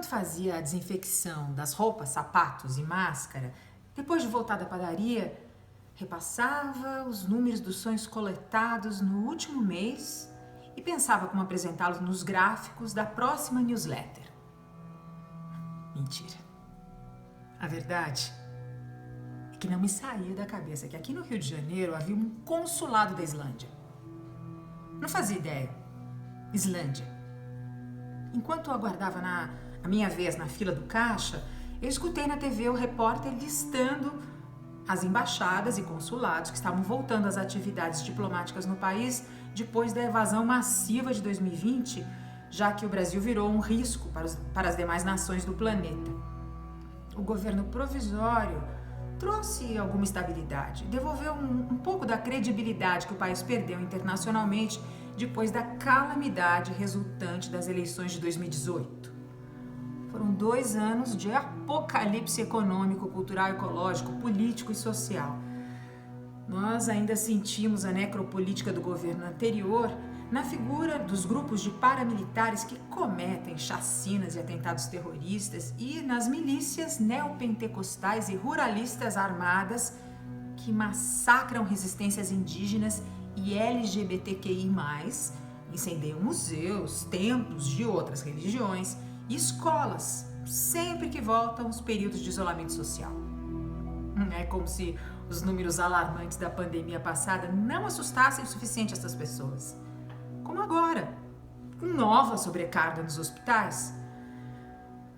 Enquanto fazia a desinfecção das roupas, sapatos e máscara, depois de voltar da padaria, repassava os números dos sonhos coletados no último mês e pensava como apresentá-los nos gráficos da próxima newsletter. Mentira. A verdade é que não me saía da cabeça que aqui no Rio de Janeiro havia um consulado da Islândia. Não fazia ideia. Islândia. Enquanto eu aguardava a minha vez na fila do caixa, eu escutei na TV o repórter listando as embaixadas e consulados que estavam voltando às atividades diplomáticas no país depois da evasão massiva de 2020, já que o Brasil virou um risco para as demais nações do planeta. O governo provisório trouxe alguma estabilidade, devolveu um pouco da credibilidade que o país perdeu internacionalmente depois da calamidade resultante das eleições de 2018. Foram 2 anos de apocalipse econômico, cultural, ecológico, político e social. Nós ainda sentimos a necropolítica do governo anterior na figura dos grupos de paramilitares que cometem chacinas e atentados terroristas e nas milícias neopentecostais e ruralistas armadas que massacram resistências indígenas e LGBTQI+, incendeiam museus, templos de outras religiões e escolas, sempre que voltam os períodos de isolamento social. É como se os números alarmantes da pandemia passada não assustassem o suficiente essas pessoas. Como agora, com nova sobrecarga nos hospitais.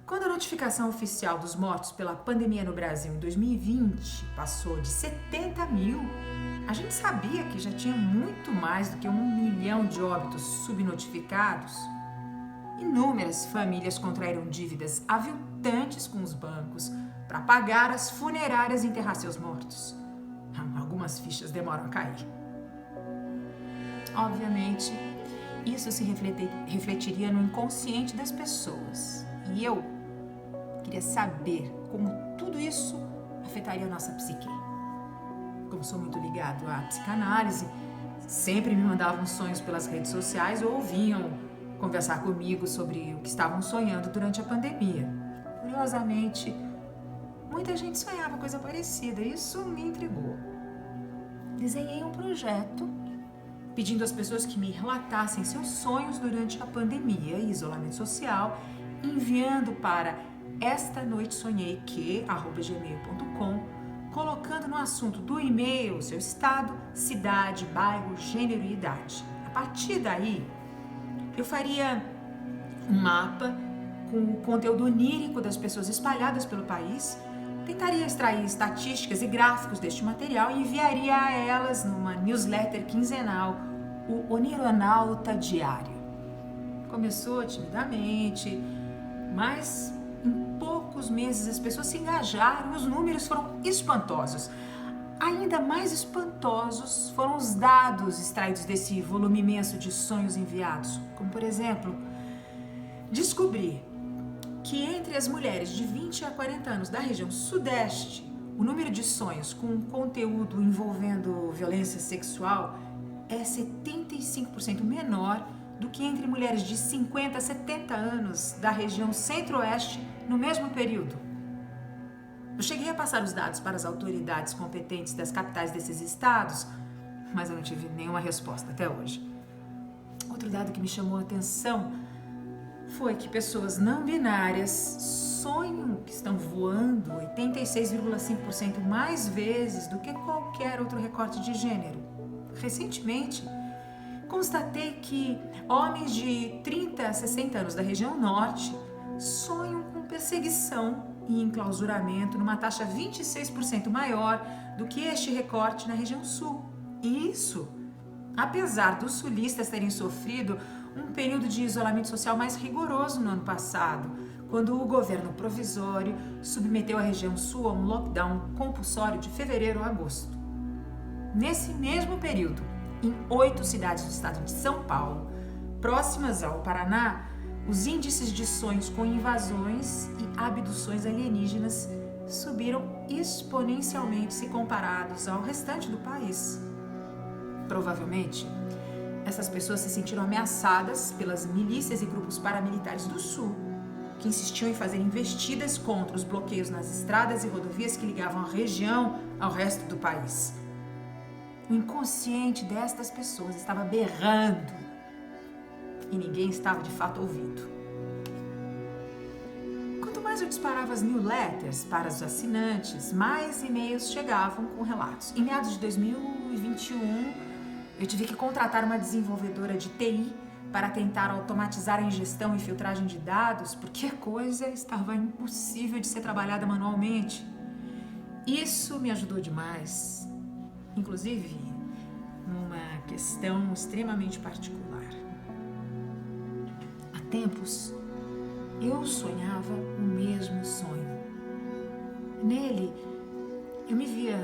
Quando a notificação oficial dos mortos pela pandemia no Brasil em 2020 passou de 70 mil, a gente sabia que já tinha muito mais do que 1 milhão de óbitos subnotificados. Inúmeras famílias contraíram dívidas aviltantes com os bancos para pagar as funerárias e enterrar seus mortos. Algumas fichas demoram a cair. Obviamente, isso se refletiria no inconsciente das pessoas. E eu queria saber como tudo isso afetaria a nossa psique. Como sou muito ligado à psicanálise, sempre me mandavam sonhos pelas redes sociais ou vinham conversar comigo sobre o que estavam sonhando durante a pandemia. Curiosamente, muita gente sonhava coisa parecida, isso me intrigou. Desenhei um projeto pedindo às pessoas que me relatassem seus sonhos durante a pandemia e isolamento social, enviando para estanoitesonheique@gmail.com, colocando no assunto do e-mail seu estado, cidade, bairro, gênero e idade. A partir daí, eu faria um mapa com o conteúdo onírico das pessoas espalhadas pelo país, tentaria extrair estatísticas e gráficos deste material e enviaria a elas numa newsletter quinzenal, o Onironauta Diário. Começou timidamente, mas em poucos meses as pessoas se engajaram e os números foram espantosos. Ainda mais espantosos foram os dados extraídos desse volume imenso de sonhos enviados, como por exemplo, descobrir que entre as mulheres de 20 a 40 anos da região sudeste, o número de sonhos com conteúdo envolvendo violência sexual é 75% menor do que entre mulheres de 50 a 70 anos da região centro-oeste no mesmo período. Eu cheguei a passar os dados para as autoridades competentes das capitais desses estados, mas eu não tive nenhuma resposta até hoje. Outro dado que me chamou a atenção foi que pessoas não binárias sonham que estão voando 86,5% mais vezes do que qualquer outro recorte de gênero. Recentemente, constatei que homens de 30 a 60 anos da região norte sonham com perseguição e enclausuramento numa taxa 26% maior do que este recorte na região sul. E isso, apesar dos sulistas terem sofrido um período de isolamento social mais rigoroso no ano passado, quando o governo provisório submeteu a região sul a um lockdown compulsório de fevereiro a agosto. Nesse mesmo período, em 8 cidades do estado de São Paulo, próximas ao Paraná, os índices de sonhos com invasões e abduções alienígenas subiram exponencialmente se comparados ao restante do país. Provavelmente, essas pessoas se sentiram ameaçadas pelas milícias e grupos paramilitares do Sul que insistiam em fazer investidas contra os bloqueios nas estradas e rodovias que ligavam a região ao resto do país. O inconsciente destas pessoas estava berrando e ninguém estava de fato ouvindo. Quanto mais eu disparava as newsletters para os assinantes, mais e-mails chegavam com relatos. Em meados de 2021, eu tive que contratar uma desenvolvedora de TI para tentar automatizar a ingestão e filtragem de dados, porque a coisa estava impossível de ser trabalhada manualmente. Isso me ajudou demais, inclusive numa questão extremamente particular. Há tempos, eu sonhava o mesmo sonho. Nele, eu me via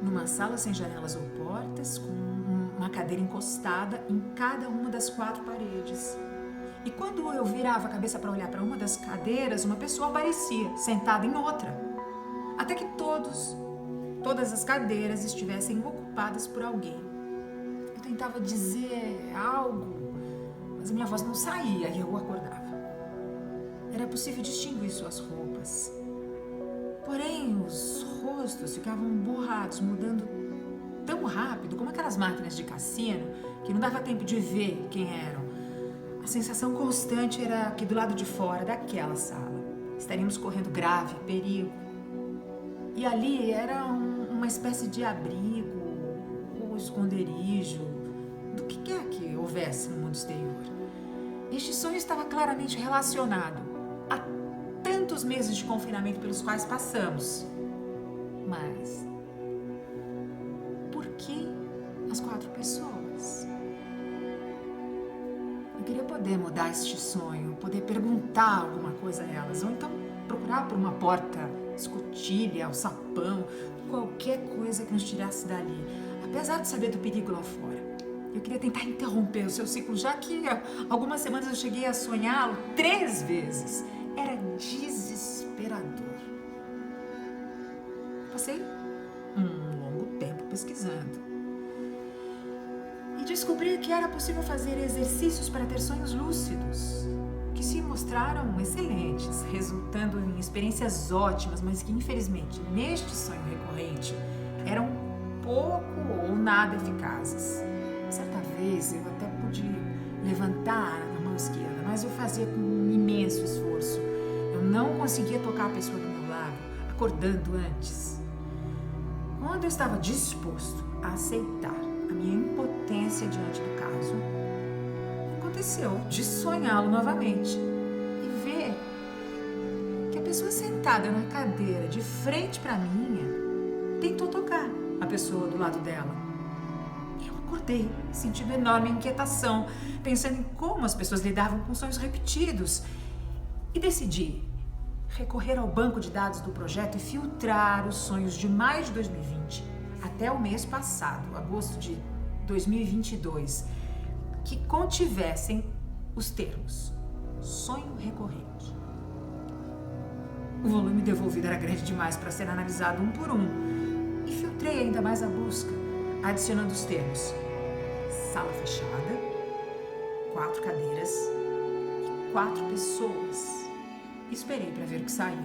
numa sala sem janelas ou portas, com uma cadeira encostada em cada uma das 4 paredes. E quando eu virava a cabeça para olhar para uma das cadeiras, uma pessoa aparecia, sentada em outra. Até que todas as cadeiras estivessem ocupadas por alguém. Eu tentava dizer algo, mas a minha voz não saía e eu acordava. Era possível distinguir suas roupas. Porém, os rostos ficavam borrados, mudando tão rápido como aquelas máquinas de cassino que não dava tempo de ver quem eram. A sensação constante era que do lado de fora daquela sala estaríamos correndo grave perigo. E ali era uma espécie de abrigo ou esconderijo do que quer que houvesse no mundo exterior. Este sonho estava claramente relacionado a tantos meses de confinamento pelos quais passamos. Mas por que as 4 pessoas? Eu queria poder mudar este sonho, poder perguntar alguma coisa a elas, ou então procurar por uma porta, escotilha, alçapão, qualquer coisa que nos tirasse dali, apesar de saber do perigo lá fora. Eu queria tentar interromper o seu ciclo, já que há algumas semanas eu cheguei a sonhá-lo 3 vezes. Era desesperador. Passei um longo tempo pesquisando e descobri que era possível fazer exercícios para ter sonhos lúcidos, que se mostraram excelentes, resultando em experiências ótimas, mas que infelizmente neste sonho recorrente eram pouco ou nada eficazes. Certa vez eu até pude levantar a mão esquerda, mas eu fazia com um imenso esforço. Eu não conseguia tocar a pessoa do meu lado, acordando antes. Quando eu estava disposto a aceitar a minha impotência diante do caso, aconteceu de sonhá-lo novamente e ver que a pessoa sentada na cadeira de frente para minha tentou tocar a pessoa do lado dela. Eu acordei, sentindo enorme inquietação, pensando em como as pessoas lidavam com sonhos repetidos, e decidi recorrer ao banco de dados do projeto e filtrar os sonhos de maio de 2020 até o mês passado, agosto de 2022, que contivessem os termos sonho recorrente. O volume devolvido era grande demais para ser analisado um por um, e filtrei ainda mais a busca, adicionando os termos sala fechada, 4 cadeiras e 4 pessoas. Esperei para ver o que saía.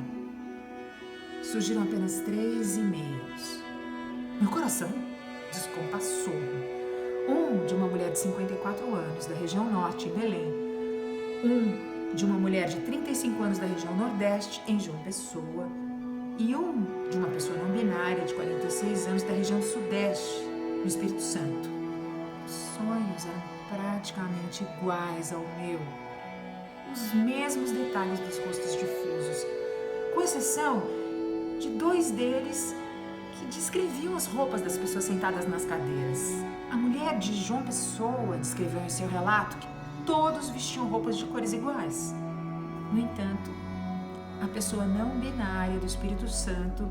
Surgiram apenas 3 e-mails. Meu coração descompassou. Um de uma mulher de 54 anos, da região norte, em Belém. Um de uma mulher de 35 anos, da região nordeste, em João Pessoa. E um de uma pessoa não binária, de 46 anos, da região sudeste, no Espírito Santo. Os sonhos eram praticamente iguais ao meu. Os mesmos detalhes dos rostos difusos, com exceção de 2 deles que descreviam as roupas das pessoas sentadas nas cadeiras. A mulher de João Pessoa descreveu em seu relato que todos vestiam roupas de cores iguais. No entanto, a pessoa não binária do Espírito Santo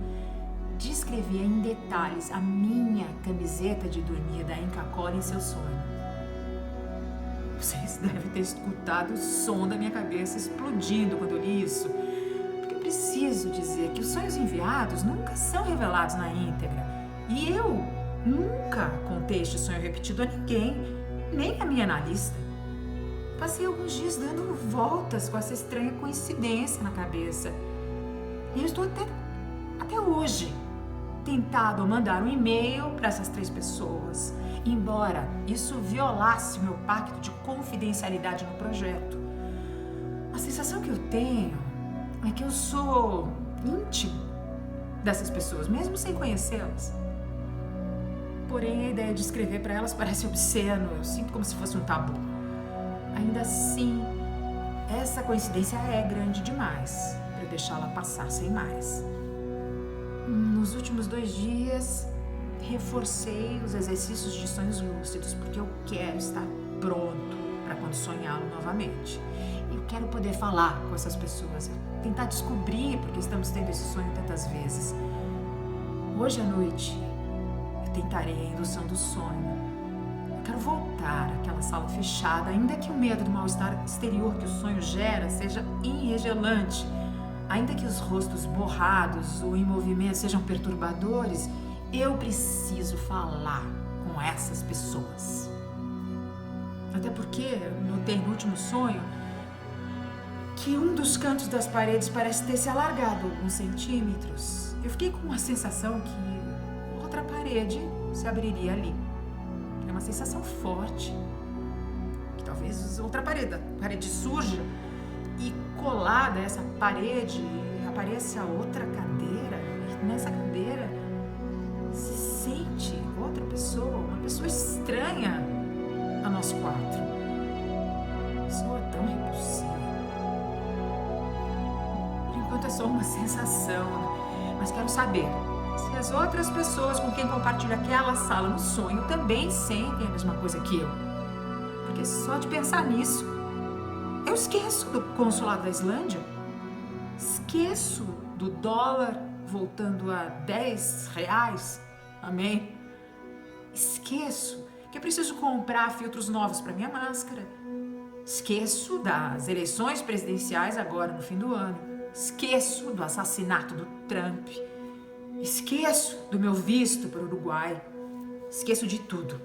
descrevia em detalhes a minha camiseta de dormir da Inca Kola em seu sonho. Vocês devem ter escutado o som da minha cabeça explodindo quando eu li isso, porque eu preciso dizer que os sonhos enviados nunca são revelados na íntegra, e eu nunca contei este sonho repetido a ninguém, nem a minha analista. Passei alguns dias dando voltas com essa estranha coincidência na cabeça. E eu estou até hoje tentado mandar um e-mail para essas 3 pessoas, embora isso violasse meu pacto de confidencialidade no projeto. A sensação que eu tenho é que eu sou íntimo dessas pessoas, mesmo sem conhecê-las. Porém, a ideia de escrever para elas parece obsceno, eu sinto como se fosse um tabu. Ainda assim, essa coincidência é grande demais para eu deixá-la passar sem mais. Nos últimos 2 dias, reforcei os exercícios de sonhos lúcidos, porque eu quero estar pronto para quando sonhá-lo novamente. Eu quero poder falar com essas pessoas, tentar descobrir porque estamos tendo esse sonho tantas vezes. Hoje à noite, eu tentarei a indução do sonho. Eu quero voltar àquela sala fechada, ainda que o medo do mal-estar exterior que o sonho gera seja enregelante. Ainda que os rostos borrados ou em movimento sejam perturbadores, eu preciso falar com essas pessoas. Até porque eu notei no último sonho que um dos cantos das paredes parece ter se alargado alguns centímetros. Eu fiquei com a sensação que outra parede se abriria ali. É uma sensação forte. Que talvez outra parede surja e colada a essa parede apareça outra cadeira. E nessa cadeira se sente outra pessoa, uma pessoa estranha a nós 4. Pessoa tão repulsiva. Por enquanto é só uma sensação, né? Mas quero saber se as outras pessoas com quem compartilho aquela sala no sonho também sentem a mesma coisa que eu. Porque só de pensar nisso, eu esqueço do consulado da Islândia, esqueço do dólar voltando a R$10, amém? Esqueço que eu preciso comprar filtros novos para minha máscara, esqueço das eleições presidenciais agora no fim do ano, esqueço do assassinato do Trump, esqueço do meu visto para o Uruguai, esqueço de tudo.